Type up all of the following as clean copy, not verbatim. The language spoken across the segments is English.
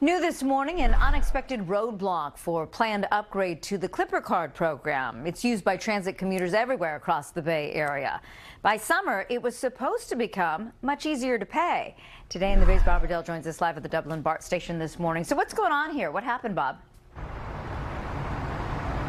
New this morning, an unexpected roadblock for planned upgrade to the Clipper Card program. It's used by transit commuters everywhere across the Bay Area. By summer, it was supposed to become much easier to pay. Today in the Bay's Bob Redell joins us live at the Dublin BART station this morning. So what's going on here? What happened, Bob?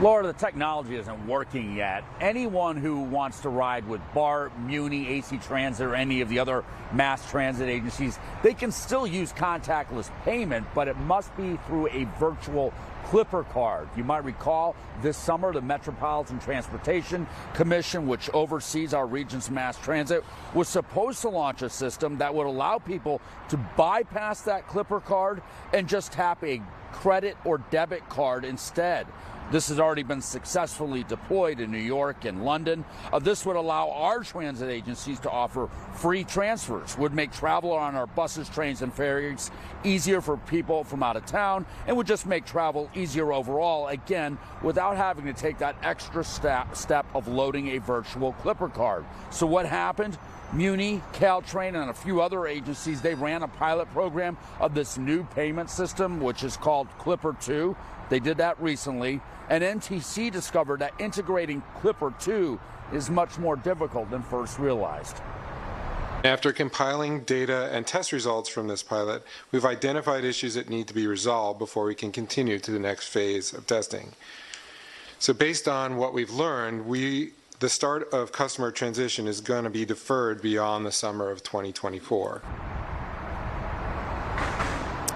Laura, the technology isn't working yet. Anyone who wants to ride with BART, Muni, AC Transit, or any of the other mass transit agencies, they can still use contactless payment, but it must be through a virtual Clipper card. You might recall this summer the Metropolitan Transportation Commission, which oversees our region's mass transit, was supposed to launch a system that would allow people to bypass that Clipper card and just tap a credit or debit card instead. This has already been successfully deployed in New York and London. This would allow our transit agencies to offer free transfers, would make travel on our buses, trains, and ferries easier for people from out of town, and would just make travel easier overall, again, without having to take that extra step of loading a virtual Clipper card. So what happened? Muni, Caltrain, and a few other agencies, they ran a pilot program of this new payment system, which is called Clipper 2. They did that recently, and NTC discovered that integrating Clipper 2 is much more difficult than first realized. After compiling data and test results from this pilot, we've identified issues that need to be resolved before we can continue to the next phase of testing. So based on what we've learned, the start of customer transition is going to be deferred beyond the summer of 2024.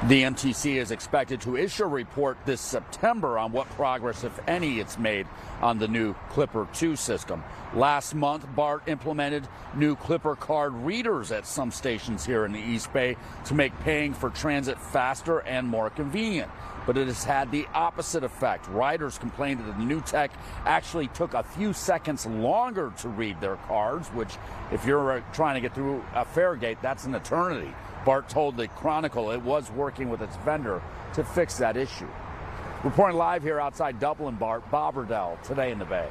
The MTC is expected to issue a report this September on what progress, if any, it's made on the new Clipper 2 system. Last month, BART implemented new Clipper card readers at some stations here in the East Bay to make paying for transit faster and more convenient. But it has had the opposite effect. Riders complained that the new tech actually took a few seconds longer to read their cards, which, if you're trying to get through a fare gate, that's an eternity. BART told the Chronicle it was working with its vendor to fix that issue. Reporting live here outside Dublin BART, Bob Redell, Today in the Bay.